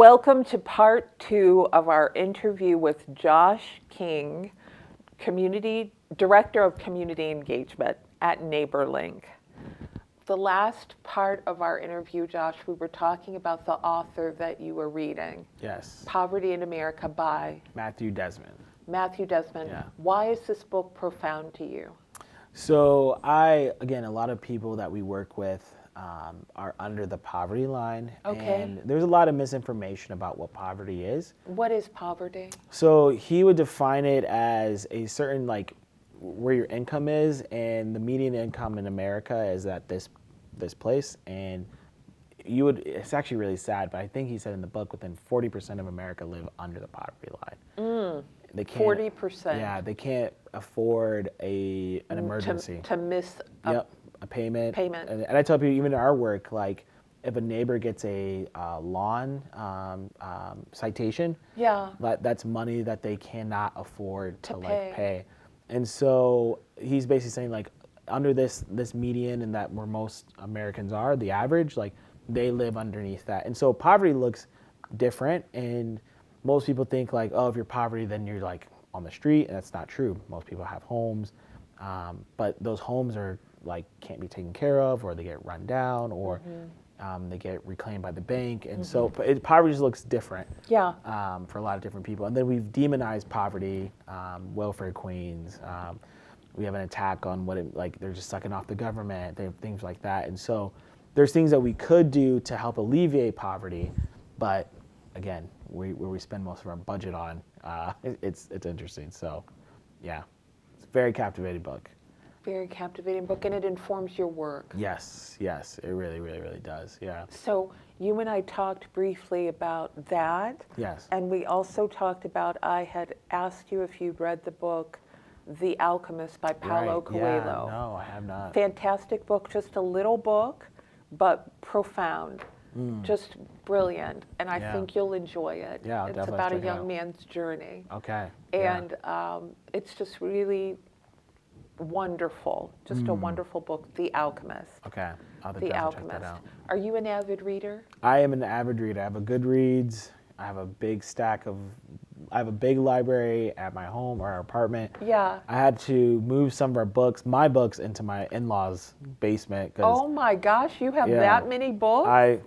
Welcome to part 2 of our interview with Josh King, Director of Community Engagement at NeighborLink. The last part of our interview, Josh, we were talking about the author that you were reading. Yes. Poverty in America by Matthew Desmond. Matthew Desmond. Yeah. Why is this book profound to you? So again, a lot of people that we work with are under the poverty line. Okay. And there's a lot of misinformation about what poverty is. What is poverty? So he would define it as a certain, like, where your income is, and the median income in America is at this place. And it's actually really sad, but I think he said in the book within 40% of America live under the poverty line. They can't, 40%. Yeah, they can't afford an emergency. To miss a payment. Payment. And I tell people, even in our work, like if a neighbor gets a lawn citation, that's money that they cannot afford to pay. And so he's basically saying, like, under this median, and that where most Americans are, the average, like they live underneath that. And so poverty looks different, and most people think like, oh, if you're poverty, then you're like on the street, and that's not true. Most people have homes, but those homes are like can't be taken care of, or they get run down, or they get reclaimed by the bank. And so poverty just looks different for a lot of different people. And then we've demonized poverty, welfare queens. We have an attack on they're just sucking off the government, things like that. And so there's things that we could do to help alleviate poverty, but again, where we spend most of our budget on, it's interesting. So yeah, it's a very captivating book. Very captivating book, and it informs your work. Yes, it really, really, really does, yeah. So you and I talked briefly about that. Yes. And we also talked about, I had asked you if you'd read the book, The Alchemist by Paulo Coelho. Yeah, no, I have not. Fantastic book, just a little book, but profound. Just brilliant, and I think you'll enjoy it. Yeah, I'll it's definitely about a check it young out. man's journey. Okay. And it's just really wonderful, just a wonderful book, The Alchemist. Okay, I'll The definitely check Alchemist. that out. Are you an avid reader? I am an avid reader. I have a Goodreads. I have a big library at my home or our apartment. Yeah. I had to move some of my books into my in-laws' basement. Oh my gosh, you have that many books?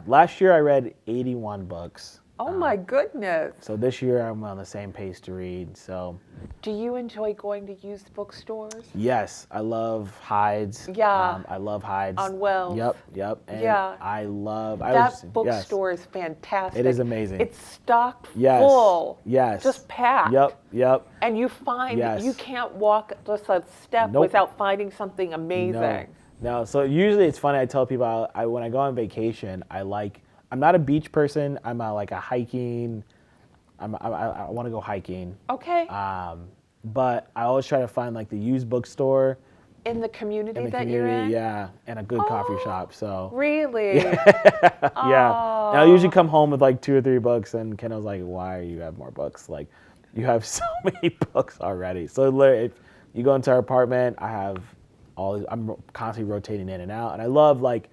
Last year I read 81 books. Oh my goodness. So this year I'm on the same pace to read. So. Do you enjoy going to used bookstores? Yes, I love Hyde's. Yeah. I love Hyde's. On Wells. Yep. And I love that bookstore is fantastic. It is amazing. It's stocked full. Yes. Just packed. Yep. And you find that you can't walk just a step without finding something amazing. No. So usually it's funny. I tell people when I go on vacation, I'm not a beach person. I'm a hiking. I want to go hiking. Okay. But I always try to find like the used bookstore. In the community you're in? Yeah, and a good coffee shop. So. Really? Yeah. And I'll usually come home with like 2 or 3 books, and Kendall's like, "Why you have more books? Like, you have so many books already." So literally, if you go into our apartment, I'm constantly rotating in and out, and I love like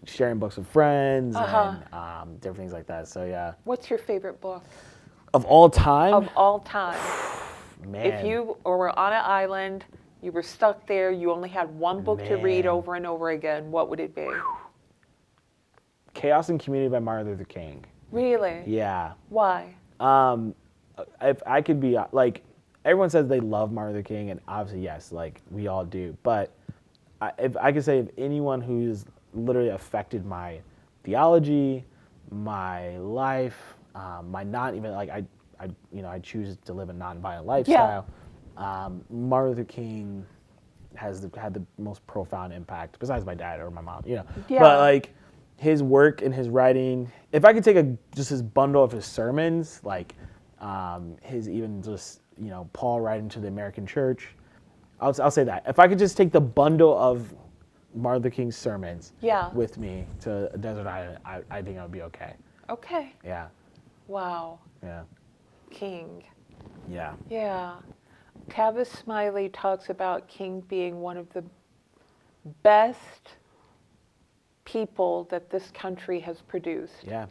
sharing books with friends and different things like that. So yeah. What's your favorite book? Of all time? Of all time. Man. If you were on an island, you were stuck there, you only had one book to read over and over again, what would it be? Chaos and Community by Martin Luther King. Really? Yeah. Why? If I could be like, everyone says they love Martin Luther King, and obviously yes, like we all do. But if I could say of anyone who's literally affected my theology, my life, my not even like I choose to live a nonviolent lifestyle. Martin Luther King had the most profound impact, besides my dad or my mom, But like his work and his writing, if I could take just his bundle of his sermons, like his even just Paul writing to the American church, I'll say that if I could just take the bundle of Martin Luther King's sermons with me to a desert island, I think I would be okay. Okay. Yeah. Wow. Yeah. King. Yeah. Yeah. Tavis Smiley talks about King being one of the best people that this country has produced. Yeah.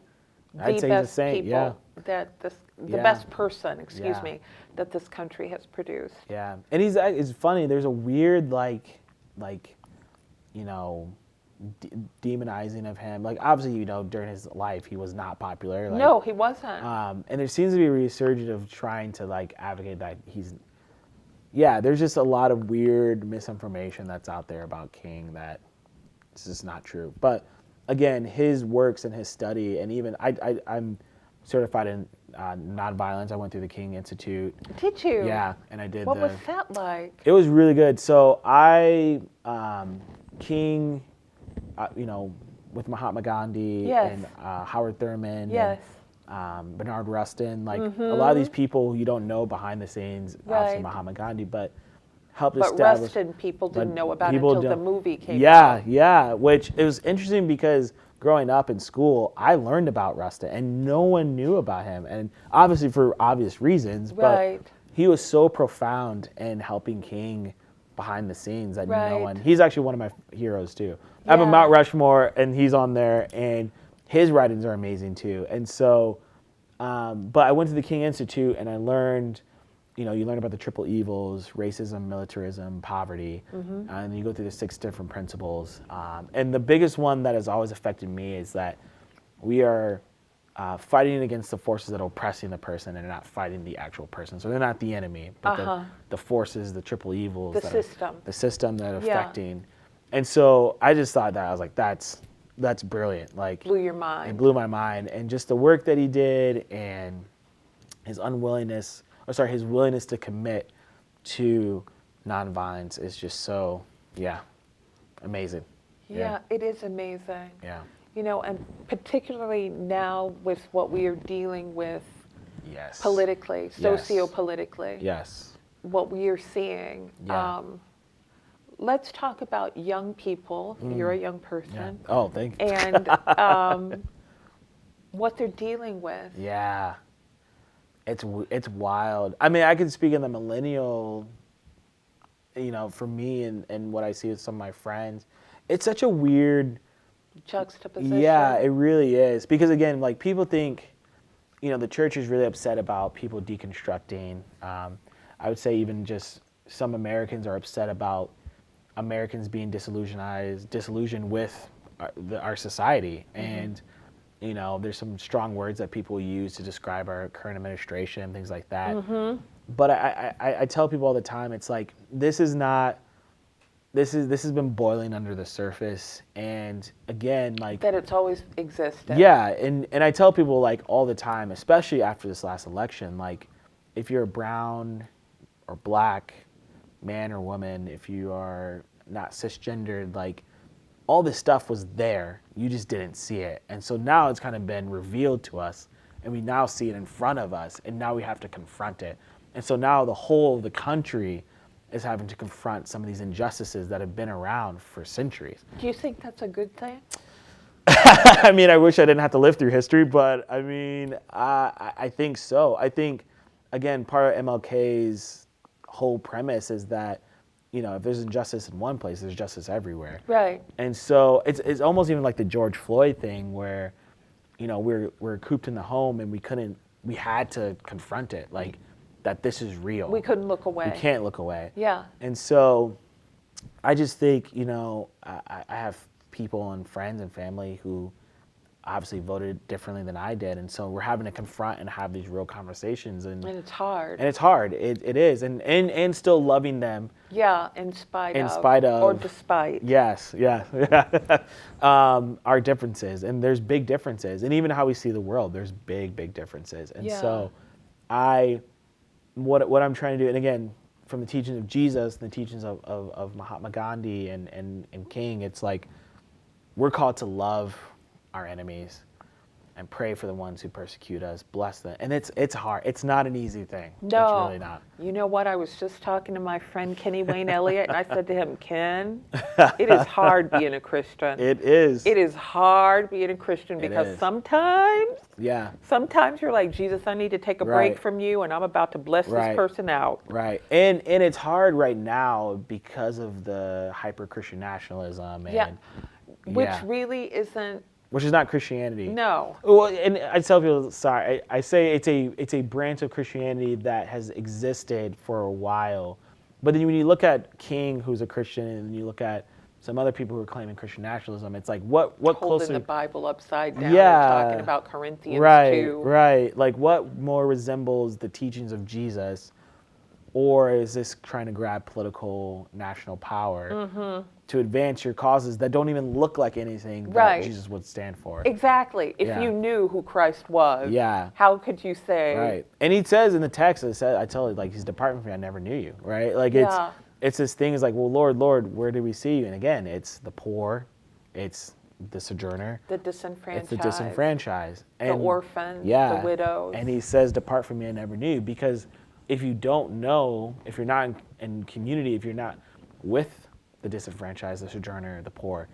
I'd say he's a saint. People that the best person, excuse me, that this country has produced. Yeah, and it's funny. There's a weird demonizing of him. Like obviously, during his life, he was not popular. Like, no, he wasn't. And there seems to be a resurgence of trying to advocate that he's. Yeah, there's just a lot of weird misinformation that's out there about King that it's just not true. But again, his works and his study, and even I'm certified in nonviolence. I went through the King Institute. Did you? Yeah, and I did. What was that like? It was really good. So King, with Mahatma Gandhi and Howard Thurman. Yes. And, Bernard Rustin, a lot of these people who you don't know behind the scenes, obviously Mahatma Gandhi, but helped establish. But Rustin people didn't know about it until the movie came out. Yeah, which it was interesting because growing up in school, I learned about Rustin and no one knew about him. And obviously for obvious reasons, but he was so profound in helping King behind the scenes that no one, he's actually one of my heroes too. I have a Mount Rushmore and he's on there and his writings are amazing too. And so, but I went to the King Institute and I learned, you learn about the triple evils: racism, militarism, poverty, and you go through the 6 different principles. And the biggest one that has always affected me is that we are fighting against the forces that are oppressing the person and not fighting the actual person. So they're not the enemy, but the forces, the triple evils, the system that are affecting. And so I just thought that, I was like, that's brilliant. Like, blew your mind. It blew my mind. And just the work that he did and his willingness to commit to nonviolence is just so, amazing. Yeah, it is amazing. Yeah. And particularly now with what we are dealing with politically, socio-politically. Yes. What we are seeing. Yeah. Let's talk about young people. You're a young person. Yeah. Oh, thank you. And what they're dealing with. Yeah. It's wild. I mean, I can speak in the millennial, for me and what I see with some of my friends. It's such a weird juxtaposition. Yeah, it really is. Because again, people think, the church is really upset about people deconstructing. I would say even just some Americans are upset about Americans being disillusioned with our society. And, there's some strong words that people use to describe our current administration, things like that. But I tell people all the time, it's like, this has been boiling under the surface. And again, that it's always existed. Yeah, and I tell people all the time, especially after this last election, if you're a brown or black man or woman, if you are not cisgendered, all this stuff was there. You just didn't see it. And so now it's kind of been revealed to us, and we now see it in front of us, and now we have to confront it. And so now the whole of the country is having to confront some of these injustices that have been around for centuries. Do you think that's a good thing? I mean, I wish I didn't have to live through history, but I mean, I think so. I think, again, part of MLK's whole premise is that, if there's injustice in one place, there's justice everywhere. Right. And so it's almost even like the George Floyd thing where, we're cooped in the home and we had to confront it, that this is real. We couldn't look away. We can't look away. Yeah. And so I just think, I have people and friends and family who obviously voted differently than I did. And so we're having to confront and have these real conversations. And it's hard. And it's hard. It is. And still loving them. Yeah, in spite of. Or despite. Yes, yeah. Our differences. And there's big differences. And even how we see the world, there's big differences. And so what I'm trying to do, and again, from the teachings of Jesus and the teachings of Mahatma Gandhi and King, it's we're called to love our enemies and pray for the ones who persecute us, bless them. And it's hard. It's not an easy thing. No. It's really not. You know what? I was just talking to my friend Kenny Wayne Elliott, and I said to him, Ken, it is hard being a Christian. It is. It is hard being a Christian because sometimes you're like, Jesus, I need to take a break from you, and I'm about to bless this person out. Right. And it's hard right now because of the hyper-Christian nationalism. And, which really isn't which is not Christianity. No. Well, and I tell people, sorry, I say it's a branch of Christianity that has existed for a while. But then when you look at King, who's a Christian, and you look at some other people who are claiming Christian nationalism, it's like what holding closer? The Bible upside down Yeah, and talking about Corinthians right, 2. right. Like what more resembles the teachings of Jesus, or is this trying to grab political national power to advance your causes that don't even look like anything that Jesus would stand for? Exactly. If you knew who Christ was, how could you say? Right. And he says in the text, I tell it like, he's departed from me, I never knew you. Right. Like it's this thing is like, well, Lord, where did we see you? And again, it's the poor, it's the sojourner, the disenfranchised, it's the disenfranchised, and the orphans, the widows. And he says, depart from me, I never knew you. Because if you don't know, if you're not in community, if you're not with the disenfranchised, the sojourner, the poor,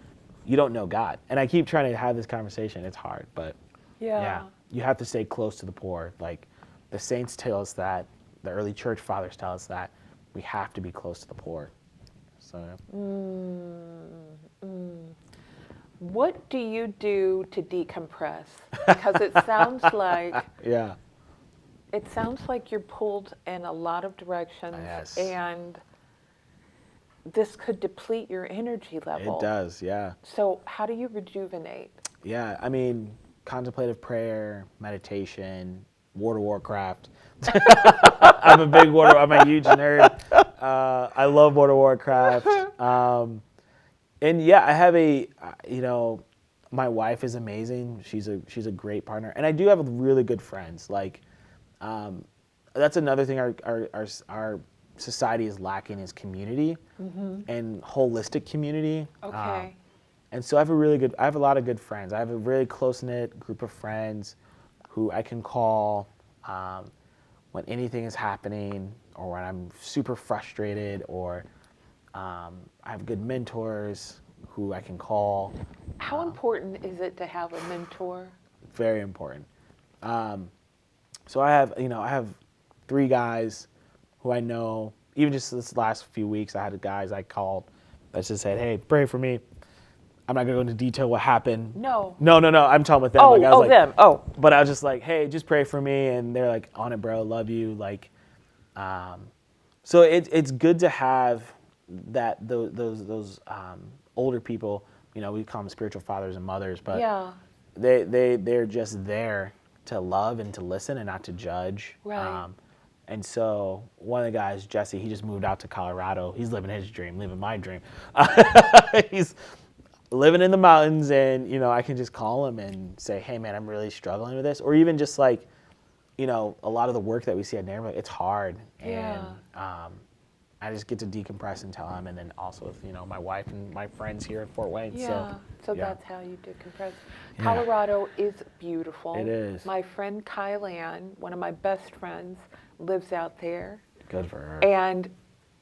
you don't know God. And I keep trying to have this conversation. It's hard, but you have to stay close to the poor. Like the saints tell us that, the early church fathers tell us that we have to be close to the poor. So. What do you do to decompress? Because it sounds like it sounds like you're pulled in a lot of directions, and this could deplete your energy level. It does, yeah. So how do you rejuvenate? Yeah, I mean, contemplative prayer, meditation, World of Warcraft. I'm a huge nerd. I love World of Warcraft. And yeah, I have my wife is amazing. She's a great partner. And I do have really good friends. Like, that's another thing our society is lacking is community and holistic community. Okay. And so I have a lot of good friends. I have a really close-knit group of friends who I can call when anything is happening or when I'm super frustrated, or I have good mentors who I can call. How important is it to have a mentor? Very important. So I have 3 guys who I know. Even just this last few weeks, I had guys I called that just said, "Hey, pray for me." I'm not gonna go into detail what happened. No. I'm talking with them. Them. But I was just like, "Hey, just pray for me," and they're like, "On it, bro. Love you." Like, so it's good to have those older people. We call them spiritual fathers and mothers, but they're just there to love and to listen and not to judge. Right. And so one of the guys, Jesse, he just moved out to Colorado. He's living his dream, living my dream. He's living in the mountains, and I can just call him and say, "Hey, man, I'm really struggling with this," or even just like, a lot of the work that we see at neighborhood, it's hard, and I just get to decompress and tell him, and then also with my wife and my friends here in Fort Wayne. So that's how you decompress. Colorado is beautiful. It is. My friend Kyle Ann, one of my best friends, lives out there. Good for her. And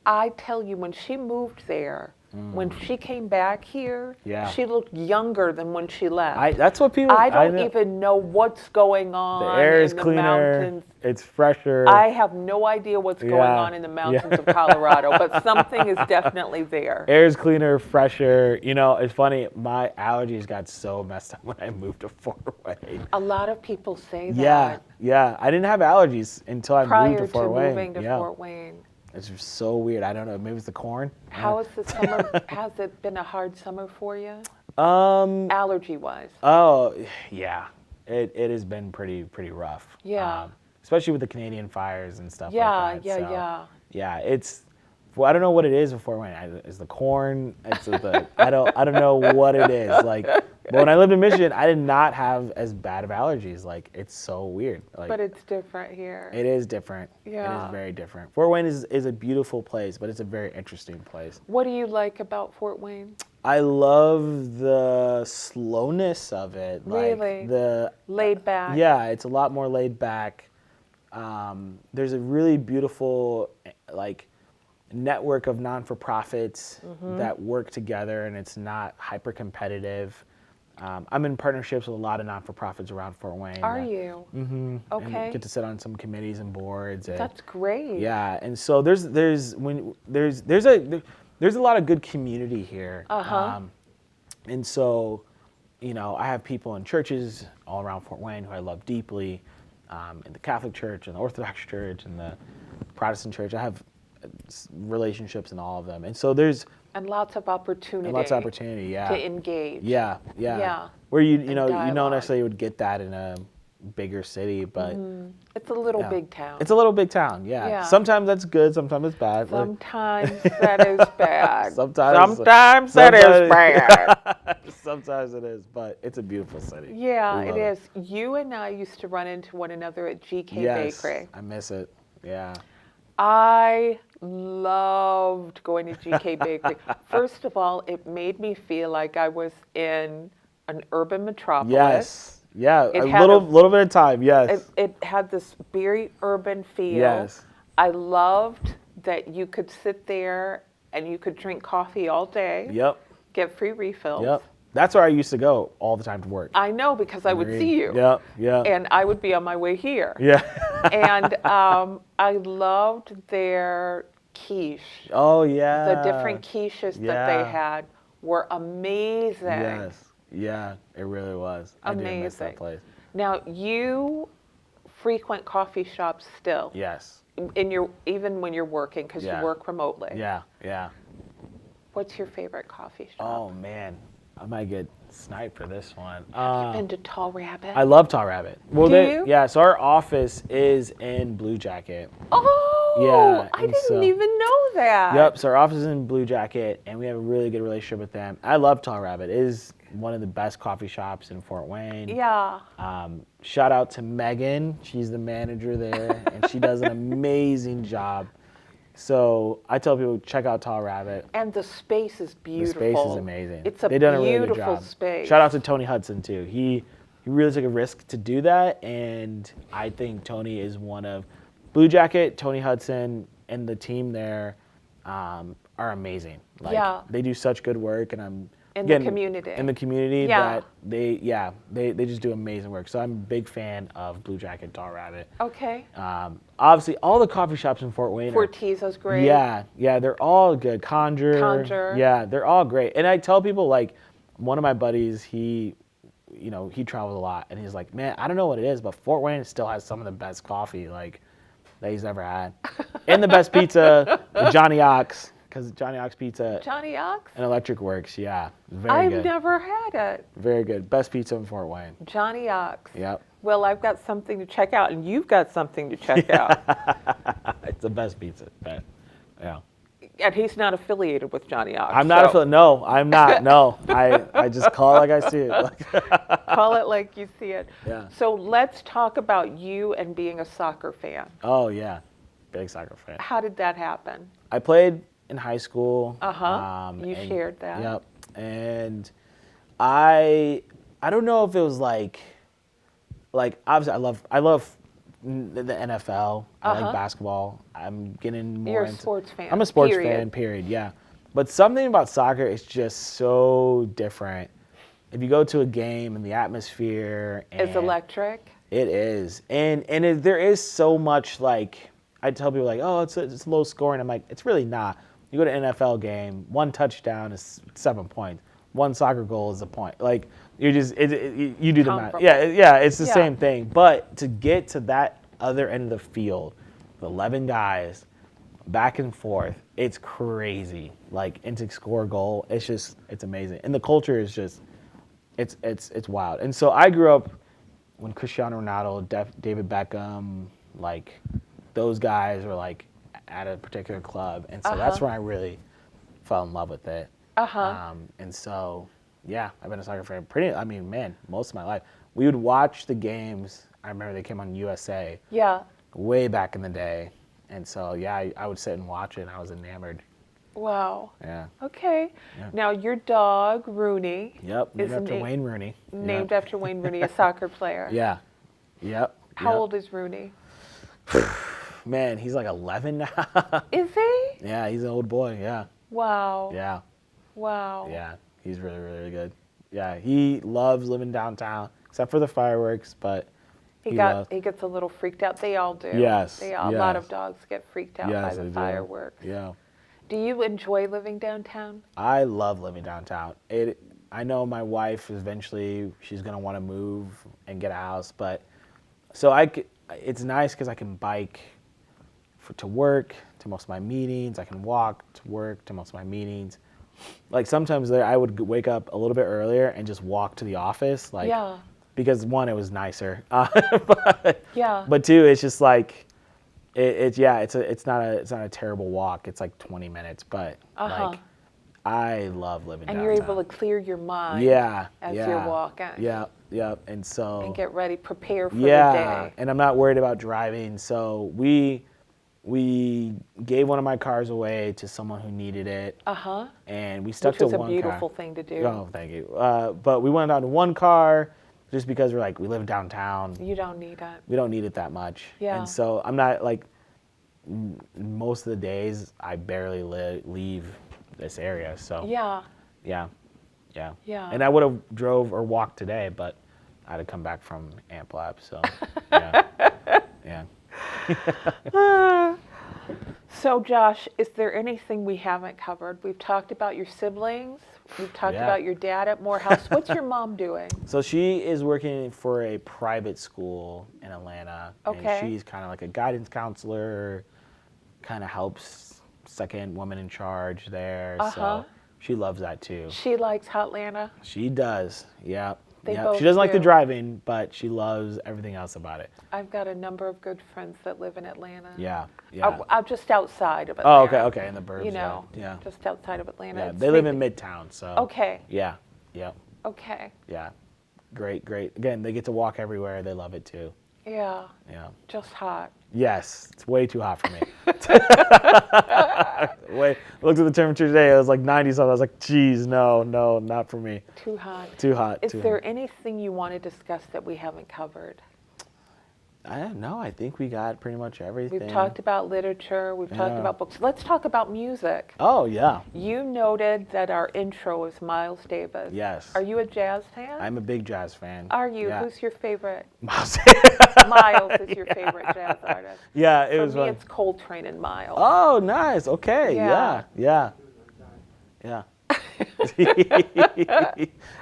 I tell you, when she moved there, when she came back here, she looked younger than when she left. That's what people. I don't even know what's going on. The air is in the cleaner. Mountains. It's fresher. I have no idea what's going on in the mountains of Colorado, but something is definitely there. Air is cleaner, fresher. It's funny. My allergies got so messed up when I moved to Fort Wayne. A lot of people say that. Yeah. I didn't have allergies until I moved to Fort Wayne. Prior to moving to Fort Wayne. It's just so weird. I don't know. Maybe it's the corn. How is the summer? Has it been a hard summer for you? Allergy-wise. Oh, yeah. It has been pretty rough. Yeah. Especially with the Canadian fires and stuff like that. Yeah. It's. Well, I don't know what it is before when it's the corn. It's I don't know what it is. Like, but when I lived in Michigan, I did not have as bad of allergies. Like, it's so weird. Like, but it's different here. It is different. Yeah. It is very different. Fort Wayne is a beautiful place, but it's a very interesting place. What do you like about Fort Wayne? I love the slowness of it. Really? Like the laid back. Yeah, it's a lot more laid back. There's a really beautiful network of non-for-profits that work together, and it's not hyper-competitive. I'm in partnerships with a lot of non-for-profits around Fort Wayne. Are you? Mm-hmm. Okay. And get to sit on some committees and boards. That's great. Yeah, and so there's a lot of good community here. Uh-huh. And so I have people in churches all around Fort Wayne who I love deeply, in the Catholic Church and the Orthodox Church and the Protestant Church. I have relationships in all of them, and so there's lots of opportunity. And lots of opportunity, yeah. To engage. Yeah. Where you don't necessarily would get that in a bigger city, but it's a little big town. It's a little big town, yeah. Sometimes that's good, sometimes it's bad. Sometimes that is bad. Sometimes that is bad. Sometimes it is, but it's a beautiful city. Yeah, it is. You and I used to run into one another at GK Bakery. I miss it. Yeah. I loved going to GK Bakery. First of all, it made me feel like I was in an urban metropolis. Yes. Yeah, a little bit of time, yes. It had this very urban feel. Yes. I loved that you could sit there and you could drink coffee all day. Yep. Get free refills. Yep. That's where I used to go all the time to work. I know, because I would see you. Yep. And I would be on my way here. Yeah. And I loved their quiche. Oh, yeah. The different quiches that they had were amazing. Yes. Yeah, it really was. Amazing. I do miss that place. Now, you frequent coffee shops still. Yes. Even when you're working, because you work remotely. Yeah. What's your favorite coffee shop? Oh, man. I might get sniped for this one. Have you been to Tall Rabbit? I love Tall Rabbit. Well, Do you? Yeah, so our office is in Blue Jacket. Oh, yeah, I didn't even know that. Yep, so our office is in Blue Jacket, and we have a really good relationship with them. I love Tall Rabbit. It is one of the best coffee shops in Fort Wayne. Yeah. Shout out to Megan. She's the manager there, and she does an amazing job. So I tell people, check out Tall Rabbit. And the space is beautiful. The space is amazing. It's a beautiful space. Shout out to Tony Hudson, too. He really took a risk to do that, and I think Tony is one of Blue Jacket, Tony Hudson, and the team there are amazing. They do such good work, and the community. In the community, that they just do amazing work. So I'm a big fan of Blue Jacket, Tall Rabbit. Okay. Obviously, all the coffee shops in Fort Wayne. Fortizo's great. Yeah, they're all good. Conjure. Yeah, they're all great. And I tell people, one of my buddies, he travels a lot, and he's like, man, I don't know what it is, but Fort Wayne still has some of the best coffee, that he's ever had. And the best pizza, Johnny Ox. Because Johnny Ox Pizza. Johnny Ox? And Electric Works, yeah. Very good. I've never had it. Very good. Best pizza in Fort Wayne. Johnny Ox. Yep. Well, I've got something to check out, and you've got something to check out. It's the best pizza. Yeah. And he's not affiliated with Johnny Ox. I'm not affiliated. No, I'm not. No. I just call it like I see it. Call it like you see it. Yeah. So let's talk about you and being a soccer fan. Oh, yeah. Big soccer fan. How did that happen? I played in high school. You shared that. Yep. And I don't know if it was like obviously I love the NFL. I like basketball. I'm getting more You're into. A sports fan. I'm a sports fan. Period. Yeah. But something about soccer is just so different. If you go to a game and the atmosphere, it's electric. It is, and there is so much I tell people oh it's low scoring. I'm like, it's really not. You go to an NFL game, one touchdown is 7 points. One soccer goal is a point. You just you do the math. Yeah, it's the same thing. But to get to that other end of the field, the 11 guys, back and forth, it's crazy. And to score a goal, it's amazing. And the culture is just, it's wild. And so I grew up when Cristiano Ronaldo, David Beckham, those guys were at a particular club, and so that's where I really fell in love with it. And so, yeah, I've been a soccer fan most of my life. We would watch the games. I remember they came on USA. Yeah. Way back in the day, and so I would sit and watch it, and I was enamored. Wow. Yeah. Okay. Yeah. Now your dog Rooney. Yep. Named after Wayne Rooney. Named after Wayne Rooney, a soccer player. Yeah. Yep. How old is Rooney? Man, he's 11 now. Is he? Yeah, he's an old boy, yeah. Wow. Yeah. Wow. Yeah, he's really, really good. Yeah, he loves living downtown, except for the fireworks, but he gets a little freaked out. They all do. Yes. A lot of dogs get freaked out by the fireworks. Yeah. Do you enjoy living downtown? I love living downtown. I know my wife eventually she's gonna want to move and get a house, but so it's nice because I can bike to work, to most of my meetings. I can walk to work, to most of my meetings. Like sometimes I would wake up a little bit earlier and just walk to the office, like because one, it was nicer, but two, it's just like it's not a terrible walk. It's like 20 minutes, but like I love living downtown. And you're able to clear your mind as you're walking. Yeah, and so and get ready, prepare for the day. And I'm not worried about driving. So we gave one of my cars away to someone who needed it. And we stuck to one car. Which is a beautiful thing to do. Oh, thank you. But we went on to one car just because we're like, we live downtown. You don't need it. We don't need it that much. Yeah. And so I'm not like, most of the days I barely leave this area. So yeah. And I would have drove or walked today, but I had to come back from Amp Lab. So yeah. So Josh, is there anything we haven't covered? We've talked about your siblings. We've talked about your dad at Morehouse. What's your mom doing? So she is working for a private school in Atlanta. Okay. And she's kind of like a guidance counselor, kind of helps second woman in charge there. So she loves that too. She likes Hotlanta? She does, yeah. She doesn't like the driving, but she loves everything else about it. I've got a number of good friends that live in Atlanta. Yeah. I'm just outside of Atlanta. Oh, okay, in the burbs. You know, just outside of Atlanta. Yeah, they live in Midtown, so. Okay. Yeah. Okay. Yeah, great. Again, they get to walk everywhere. They love it too. Yeah. Just hot. Yes, it's way too hot for me. Looked at the temperature today. It was like 90 something. I was like, geez, no, not for me. Too hot. Too hot. Is there anything you want to discuss that we haven't covered? I don't know. I think we got pretty much everything. We've talked about literature. We've talked about books. Let's talk about music. Oh, yeah. You noted that our intro is Miles Davis. Yes. Are you a jazz fan? I'm a big jazz fan. Are you? Yeah. Who's your favorite? Miles. Miles is your favorite jazz artist. Yeah, it For was me, fun. it's Coltrane and Miles. Oh, nice. Okay. Yeah.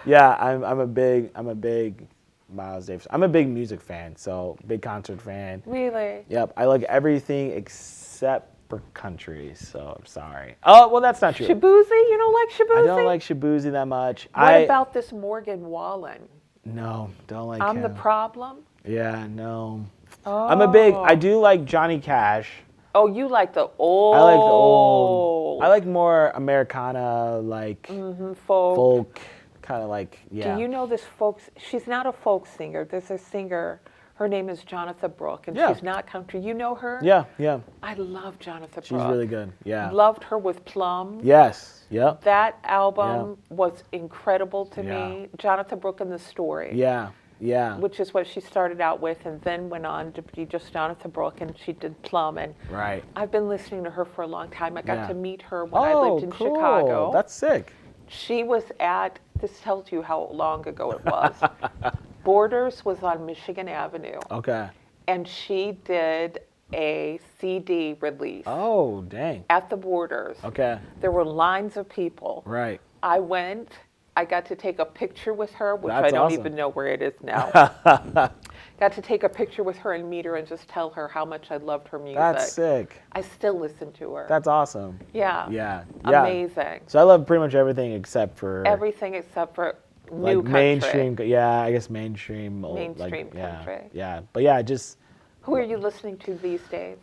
Yeah, I'm a big Miles Davis. I'm a big music fan, so big concert fan. Really? Yep. I like everything except for country, so I'm sorry. Oh, well, that's not true. Shabuzi? You don't like Shabuzi? I don't like Shabuzi that much. What about this Morgan Wallen? No, don't like him. I'm the problem? Yeah, no. Oh. I do like Johnny Cash. Oh, you like the old. I like the old. I like more Americana, like folk, kind of like, yeah. Do you know this folk? She's not a folk singer. There's a singer. Her name is Jonatha Brooke, and she's not country. You know her? Yeah. I love Jonatha Brooke. She's really good, yeah. Loved her with Plum. Yes, yep. That album was incredible to me. Jonatha Brooke and the Story. Yeah. Which is what she started out with and then went on to be just Jonatha Brooke, and she did Plum. And I've been listening to her for a long time. I got to meet her when I lived in Chicago. That's sick. She was at, this tells you how long ago it was. Borders was on Michigan Avenue. Okay. And she did a CD release. Oh, dang. At the Borders. Okay. There were lines of people. Right. I went. I got to take a picture with her, which That's I don't awesome. even know where it is now. Got to take a picture with her and meet her and just tell her how much I loved her music. That's sick. I still listen to her. That's awesome. Yeah. Amazing. So I love pretty much everything except for... Everything except for new country. Mainstream, I guess mainstream. Mainstream country. Yeah, but yeah, just... Who are you listening to these days?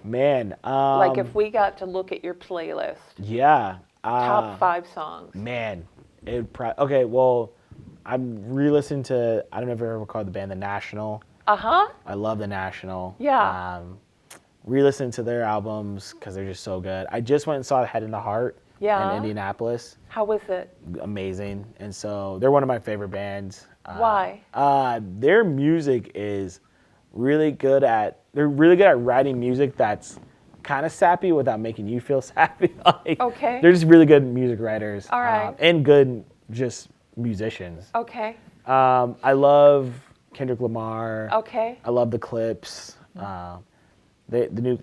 Man. Like if we got to look at your playlist. Yeah. Top 5 songs. Man. Okay, well, I'm re-listening to, I don't know if you ever called the band The National. I love The National. Yeah. Re-listening to their albums because they're just so good. I just went and saw Head in the Heart in Indianapolis. How was it? Amazing. And so they're one of my favorite bands. Why? Their music is really good at, they're really good at writing music that's kind of sappy without making you feel sappy. Okay. They're just really good music writers. All right. And good just musicians. Okay. I love Kendrick Lamar. Okay. I love the Clips. The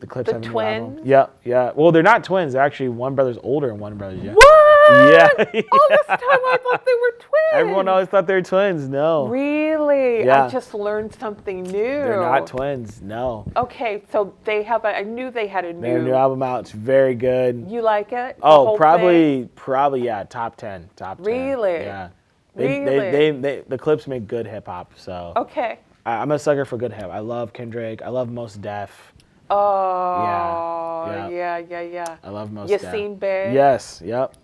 Clips have a new album. Twins? Yeah. Well, they're not twins. They're actually one brother's older and one brother's younger. What? Yeah. All this time I thought they were twins. Everyone always thought they were twins. No. Really? Yeah. I just learned something new. They're not twins. No. Okay, so they have I knew they had a new. Their new album out. It's very good. You like it? Oh, probably, yeah, top 10. Really? Yeah. The clips make good hip hop. So. Okay. I'm a sucker for good hip. I love Kendrick. I love Mos Def. Oh, yeah. I love Mos Def. Yassine Bey. Yes, yep.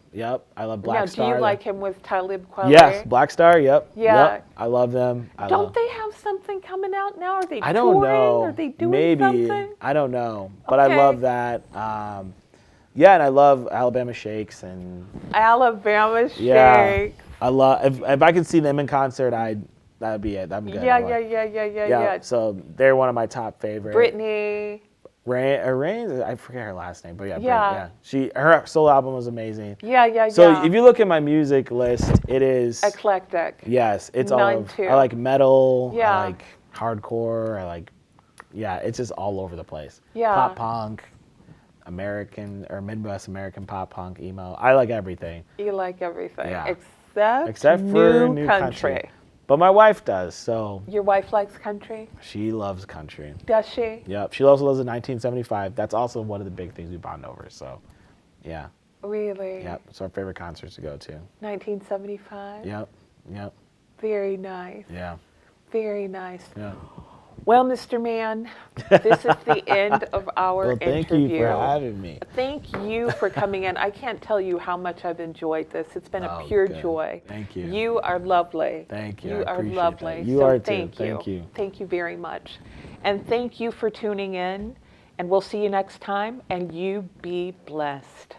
I love Black Star. Now, do you like him with Talib Kweli? Yes, Black Star, yep. Yeah. Yep. I love them. Don't they have something coming out now? Are they touring? I don't know. Are they doing Maybe. something? I don't know. But I love that. Yeah, and I love Alabama Shakes and Alabama Shakes. Yeah. I love if I could see them in concert, that'd be it. I'm good. Yeah. So they're one of my top favorites. Brittany. Rain, I forget her last name, but yeah. Her solo album was amazing. Yeah. So if you look at my music list, it is eclectic. Yes, it's Mine all. too. I like metal. Yeah. I like hardcore. I like. Yeah, it's just all over the place. Yeah. Pop punk, American or Midwest American pop punk, emo. I like everything. You like everything. Yeah. Except for new country. But my wife does, so. Your wife likes country? She loves country. Does she? Yep. She also loves the 1975. That's also one of the big things we bond over, so, yeah. Really? Yep. It's our favorite concerts to go to. 1975? Yep. Very nice. Yeah. Very nice. Yeah. Well, Mr. Mann, this is the end of our interview. Thank you for having me. Thank you for coming in. I can't tell you how much I've enjoyed this. It's been a pure joy. Thank you. You are lovely. Thank you. You are lovely. You are too. Thank you. Thank you very much. And thank you for tuning in. And we'll see you next time. And you be blessed.